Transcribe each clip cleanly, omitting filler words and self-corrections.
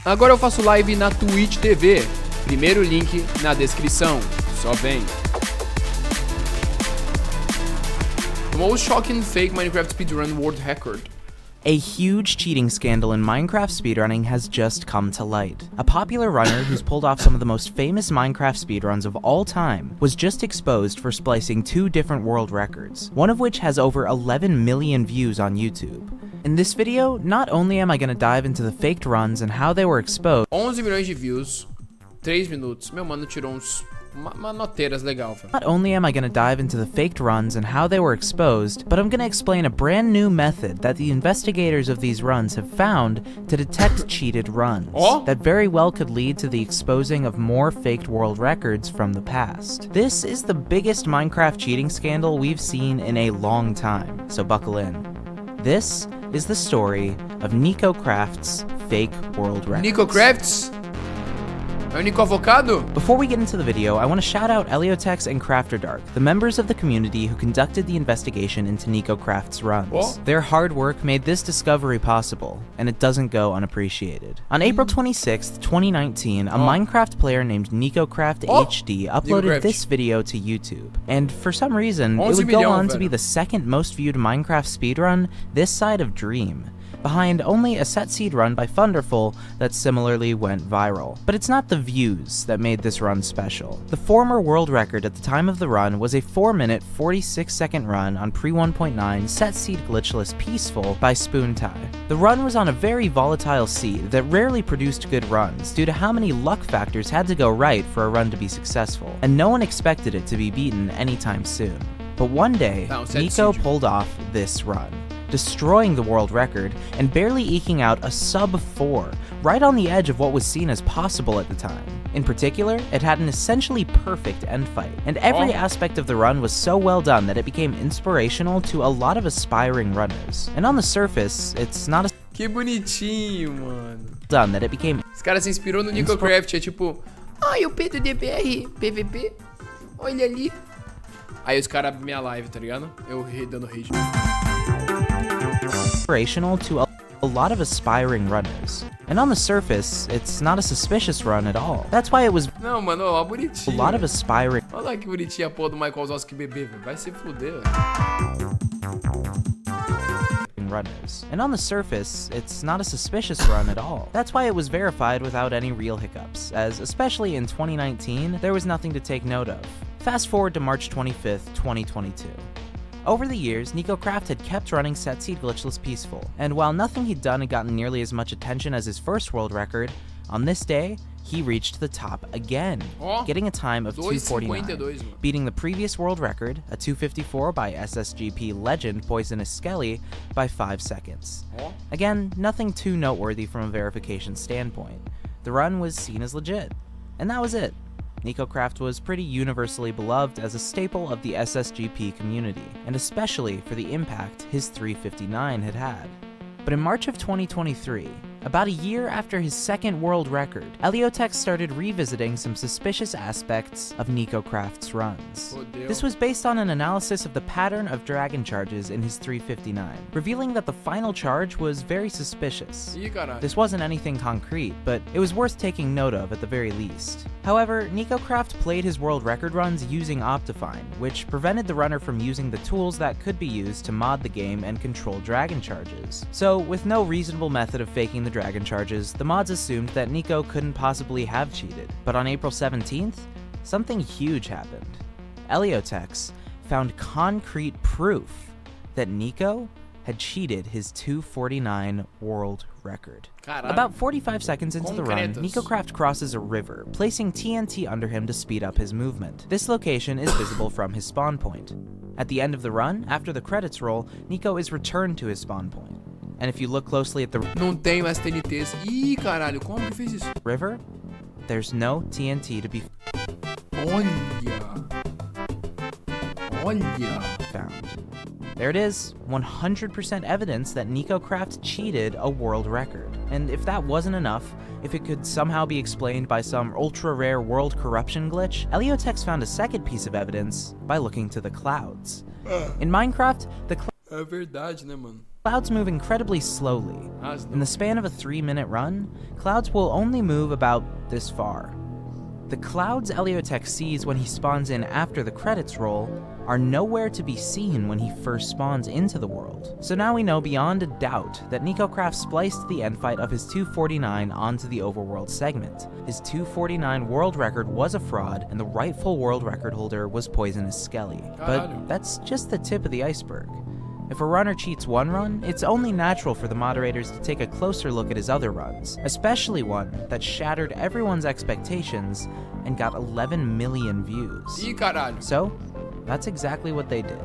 Agora eu faço live na Twitch TV. Primeiro link na descrição. Só vem. The most shocking fake Minecraft speedrun world record. A huge cheating scandal in Minecraft speedrunning has just come to light. A popular runner who's pulled off some of the most famous Minecraft speedruns of all time was just exposed for splicing 2 different world records, one of which has over 11 million views on YouTube. In this video, not only am I going to dive into the faked runs and how they were exposed. 11 milhões de views, 3 minutos. Meu mano tirou uma noteiras legal, velho. Not only am I going to dive into the faked runs and how they were exposed, but I'm going to explain a brand new method that the investigators of these runs have found to detect cheated runs that very well could lead to the exposing of more faked world records from the past. This is the biggest Minecraft cheating scandal we've seen in a long time, so buckle in. This is the story of NicoCraft's fake world records. NicoCrafts? É o Nico Avocado? Before we get into the video, I want to shout out Eliotex and CrafterDark, the members of the community who conducted the investigation into NicoCraft's runs. Their hard work made this discovery possible, and it doesn't go unappreciated. On April 26th, 2019, a Minecraft player named NicoCraft HD uploaded this video to YouTube. And for some reason, it would go on to be the second most viewed Minecraft speedrun this side of Dream, behind only a set seed run by Thunderful that similarly went viral. But it's not the views that made this run special. The former world record at the time of the run was a 4-minute, 46-second run on pre 1.9 set seed glitchless Peaceful by Spoontie. The run was on a very volatile seed that rarely produced good runs due to how many luck factors had to go right for a run to be successful, and no one expected it to be beaten anytime soon. But one day, Nico pulled off this run, destroying the world record and barely eking out a sub 4, right on the edge of what was seen as possible at the time. In particular, it had an essentially perfect end fight, and every aspect of the run was so well done that it became inspirational to a lot of aspiring runners. And on the surface, it's not as que bonitinho, mano. Done that it became. Esse cara se inspirou no NicoCraft, é tipo, ai, o Pedro DBR, PVP, olha ali. Aí os caras abrem minha live, tá ligado? Eu dando rage. Inspirational to a lot of aspiring runners. And on the surface, it's not a suspicious run at all. That's why it was Não, mano, ó, bonitinho. a lot of aspiring Olha lá que bonitinha a porra do Michael Wazowski bebê, velho. Vai se fuder, velho. runners. And on the surface, it's not a suspicious run at all. That's why it was verified without any real hiccups, as especially in 2019, there was nothing to take note of. Fast forward to March 25th, 2022. Over the years, NicoCraft had kept running Setseed Glitchless Peaceful, and while nothing he'd done had gotten nearly as much attention as his first world record, on this day, he reached the top again, getting a time of 2:49, beating the previous world record, a 2:54 by SSGP legend Poisonous Skelly, by 5 seconds. Again, nothing too noteworthy from a verification standpoint. The run was seen as legit, and that was it. NicoCraft was pretty universally beloved as a staple of the SSGP community, and especially for the impact his 3:59 had had. But in March of 2023, about a year after his second world record, Eliotex started revisiting some suspicious aspects of NicoCraft's runs. This was based on an analysis of the pattern of dragon charges in his 3:59, revealing that the final charge was very suspicious. This wasn't anything concrete, but it was worth taking note of at the very least. However, NicoCraft played his world record runs using Optifine, which prevented the runner from using the tools that could be used to mod the game and control dragon charges. So, with no reasonable method of faking the dragon charges, the mods assumed that Nico couldn't possibly have cheated. But on April 17th, something huge happened. Eliotex found concrete proof that Nico had cheated his 2:49 world record. About 45 seconds into the run, NicoCraft crosses a river, placing TNT under him to speed up his movement. This location is visible from his spawn point. At the end of the run, after the credits roll, Nico is returned to his spawn point. And if you look closely at the Não tem mais TNTs. Ih, caralho, como que fez isso? river, there's no TNT to be Olha. found. There it is, 100% evidence that NicoCraft cheated a world record. And if that wasn't enough, if it could somehow be explained by some ultra-rare world corruption glitch, Eliotex found a second piece of evidence by looking to the clouds. In Minecraft, the É verdade, né, mano? Clouds move incredibly slowly. In the span of a 3-minute run, Clouds will only move about this far. The clouds Elyotech sees when he spawns in after the credits roll are nowhere to be seen when he first spawns into the world. So now we know beyond a doubt that NekoCraft spliced the end fight of his 249 onto the overworld segment. His 249 world record was a fraud, and the rightful world record holder was Poisonous Skelly. But that's just the tip of the iceberg. If a runner cheats one run, it's only natural for the moderators to take a closer look at his other runs, especially one that shattered everyone's expectations and got 11 million views. So, that's exactly what they did.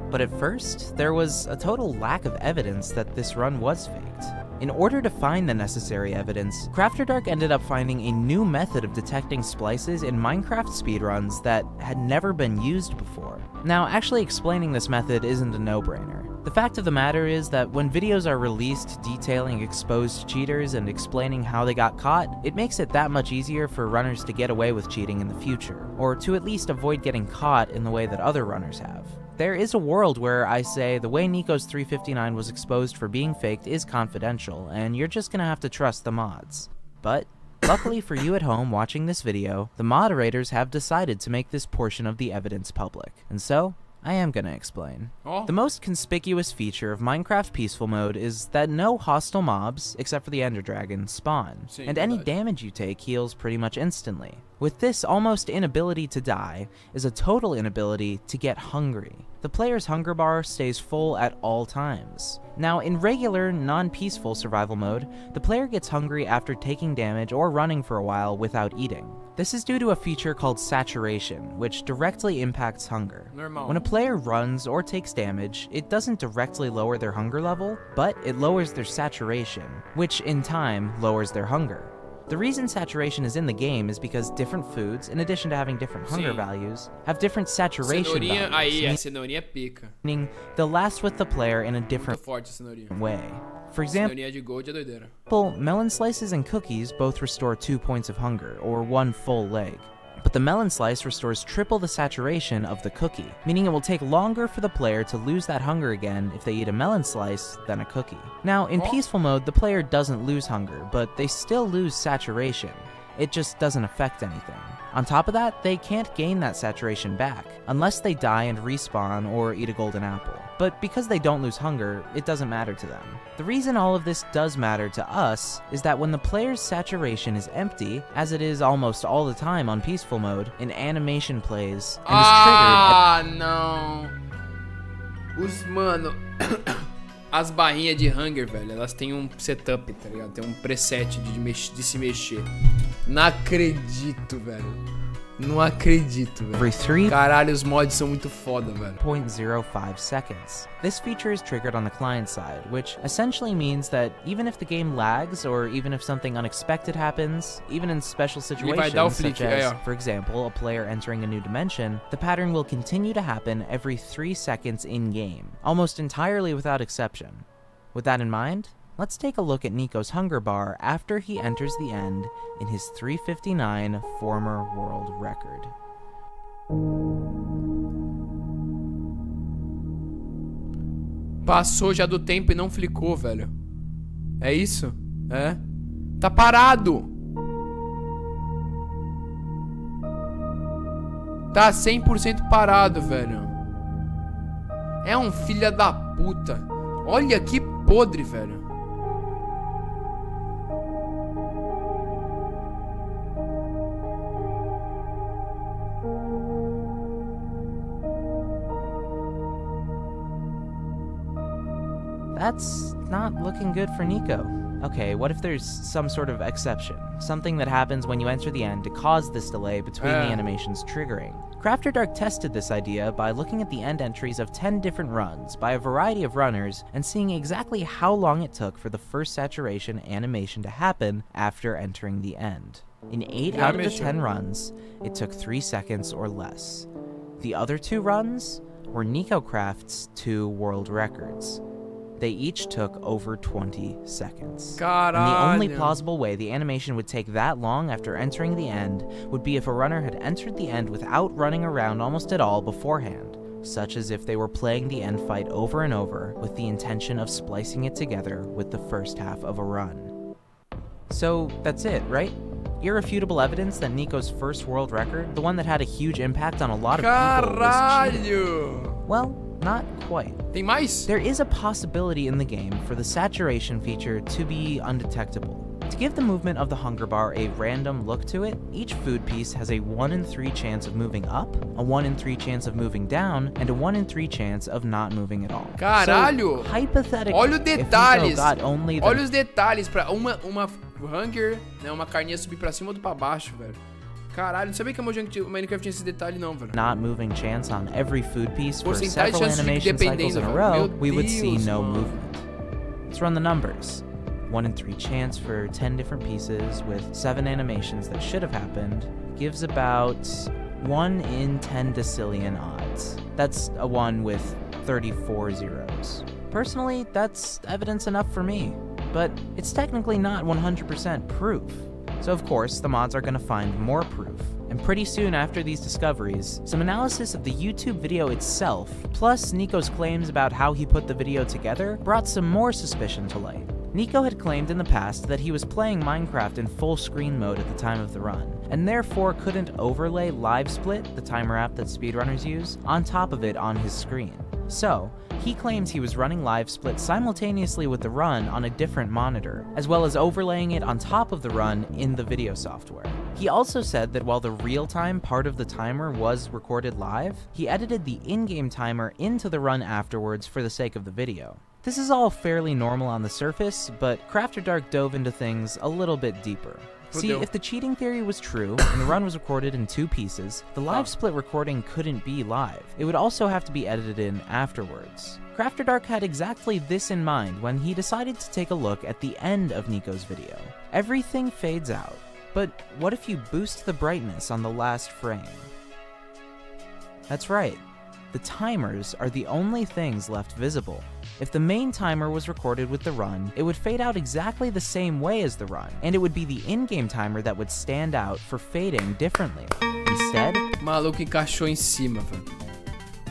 But at first, there was a total lack of evidence that this run was faked. In order to find the necessary evidence, CrafterDark ended up finding a new method of detecting splices in Minecraft speedruns that had never been used before. Now, actually explaining this method isn't a no-brainer. The fact of the matter is that when videos are released detailing exposed cheaters and explaining how they got caught, it makes it that much easier for runners to get away with cheating in the future, or to at least avoid getting caught in the way that other runners have. There is a world where I say the way Neko's 359 was exposed for being faked is confidential, and you're just gonna have to trust the mods. But luckily for you at home watching this video, the moderators have decided to make this portion of the evidence public, and so I am gonna explain. The most conspicuous feature of Minecraft Peaceful Mode is that no hostile mobs, except for the Ender Dragon, spawn, and any damage you take heals pretty much instantly. With this almost inability to die is a total inability to get hungry. The player's hunger bar stays full at all times. Now, in regular, non-peaceful survival mode, the player gets hungry after taking damage or running for a while without eating. This is due to a feature called saturation, which directly impacts hunger. When a player runs or takes damage, it doesn't directly lower their hunger level, but it lowers their saturation, which in time lowers their hunger. The reason saturation is in the game is because different foods, in addition to having different hunger values, have different saturation values, meaning they'll last with the player in a different way. For example, melon slices and cookies both restore 2 points of hunger, or 1 full leg. But the melon slice restores triple the saturation of the cookie, meaning it will take longer for the player to lose that hunger again if they eat a melon slice than a cookie. Now, in peaceful mode, the player doesn't lose hunger, but they still lose saturation. It just doesn't affect anything. On top of that, they can't gain that saturation back, unless they die and respawn or eat a golden apple. But because they don't lose hunger, it doesn't matter to them. The reason all of this does matter to us is that when the player's saturation is empty, as it is almost all the time on peaceful mode, an animation plays and is triggered. Não. Mano, as barrinhas de hunger, velho, elas têm um setup, tá ligado? Tem um preset de se mexer. Não acredito, velho. Não acredito, velho. Caralho, os mods são muito foda, velho. 0.05 seconds. This feature is triggered on the client side, which essentially means that even if the game lags, or even if something unexpected happens, even in special situations, such as, for example, a player entering a new dimension, the pattern will continue to happen every 3 seconds in-game, almost entirely without exception. With that in mind, let's take a look at Neko's hunger bar after he enters the end in his 359 former world record. Passou já do tempo e não flicou, velho. É isso? É? Tá parado! Tá 100% parado, velho. É um filho da puta. Olha que podre, velho. That's not looking good for Neko. Okay, what if there's some sort of exception? Something that happens when you enter the end to cause this delay between the animations triggering. CrafterDark tested this idea by looking at the end entries of 10 different runs by a variety of runners and seeing exactly how long it took for the first saturation animation to happen after entering the end. In 8 out of the 10 runs, it took 3 seconds or less. The other 2 runs were NekoCraft's 2 world records. They each took over 20 seconds. And the only plausible way the animation would take that long after entering the end would be if a runner had entered the end without running around almost at all beforehand. such as if they were playing the end fight over and over with the intention of splicing it together with the first half of a run. So that's it, right? Irrefutable evidence that Nico's first world record, the one that had a huge impact on a lot of people, was cheated. Well, not quite. Tem mais? There is a possibility in the game for the saturation feature to be undetectable. To give the movement of the hunger bar a random look to it, each food piece has a 1 in 3 chance of moving up, a 1 in 3 chance of moving down, and a 1 in 3 chance of not moving at all. Caralho! So, hypothetically, olha os detalhes! Olha os detalhes pra uma hunger, né, uma carninha subir pra cima ou pra baixo, velho. Caralho, não sabia que o Minecraft tinha esse detalhe não, velho. Not moving chance on every food piece for several animation cycles in a row, we would see no movement. Let's run the numbers. 1 in 3 chance for 10 different pieces with 7 animations that should have happened gives about 1 in 10 decillion odds. That's a 1 with 34 zeros. Personally, that's evidence enough for me, but it's technically not 100% proof. So of course, the mods are going to find more proof. And pretty soon after these discoveries, some analysis of the YouTube video itself, plus Nico's claims about how he put the video together, brought some more suspicion to light. Nico had claimed in the past that he was playing Minecraft in full screen mode at the time of the run, and therefore couldn't overlay LiveSplit, the timer app that speedrunners use, on top of it on his screen. So, he claims he was running LiveSplit simultaneously with the run on a different monitor, as well as overlaying it on top of the run in the video software. He also said that while the real-time part of the timer was recorded live, he edited the in-game timer into the run afterwards for the sake of the video. This is all fairly normal on the surface, but CrafterDark dove into things a little bit deeper. See, if the cheating theory was true, and the run was recorded in 2 pieces, the LiveSplit recording couldn't be live. It would also have to be edited in afterwards. CrafterDark had exactly this in mind when he decided to take a look at the end of Nico's video. Everything fades out, but what if you boost the brightness on the last frame? That's right. The timers are the only things left visible. If the main timer was recorded with the run, it would fade out exactly the same way as the run, and it would be the in-game timer that would stand out for fading differently. Instead, maluco encaixou em cima, velho.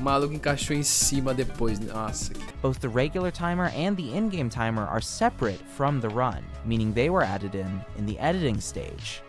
Maluco encaixou em cima depois. Nossa. Both the regular timer and the in-game timer are separate from the run, meaning they were added in the editing stage.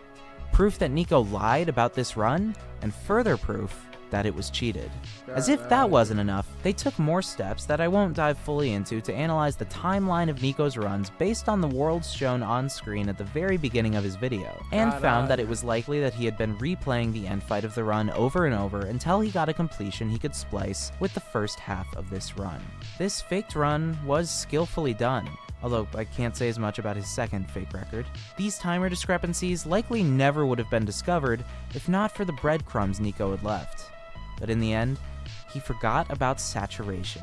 Proof that Nico lied about this run, and further proof that it was cheated. As if that wasn't enough, they took more steps that I won't dive fully into to analyze the timeline of Nico's runs based on the worlds shown on screen at the very beginning of his video, and found that it was likely that he had been replaying the end fight of the run over and over until he got a completion he could splice with the first half of this run. This faked run was skillfully done, although I can't say as much about his second fake record. These timer discrepancies likely never would have been discovered if not for the breadcrumbs Nico had left. But in the end, he forgot about saturation,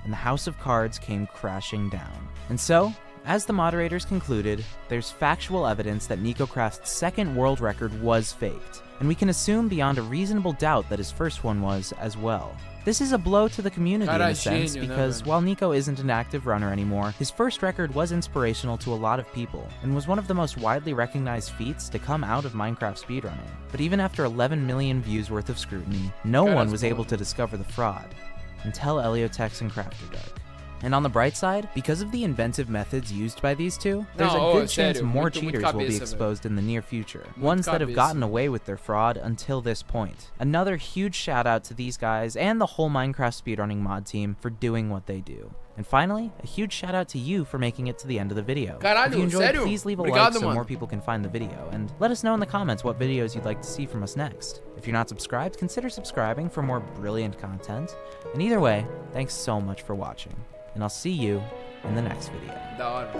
and the House of Cards came crashing down. And so, as the moderators concluded, there's factual evidence that NicoCraft's second world record was faked, and we can assume beyond a reasonable doubt that his first one was as well. This is a blow to the community in a sense, because while Nico isn't an active runner anymore, his first record was inspirational to a lot of people, and was one of the most widely recognized feats to come out of Minecraft speedrunning. But even after 11 million views worth of scrutiny, no one was able to discover the fraud, until Eliotex and CrafterDark. And on the bright side, because of the inventive methods used by these two, there's a good chance more cheaters will be exposed in the near future. Ones that have gotten away with their fraud until this point. Another huge shout out to these guys and the whole Minecraft speedrunning mod team for doing what they do. And finally, a huge shout out to you for making it to the end of the video. If you enjoyed, please leave a like so more people can find the video, and let us know in the comments what videos you'd like to see from us next. If you're not subscribed, consider subscribing for more brilliant content. And either way, thanks so much for watching. And I'll see you in the next video. Da hora.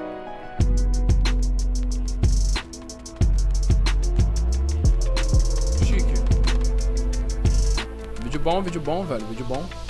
Chique. Vídeo bom, velho. Vídeo bom.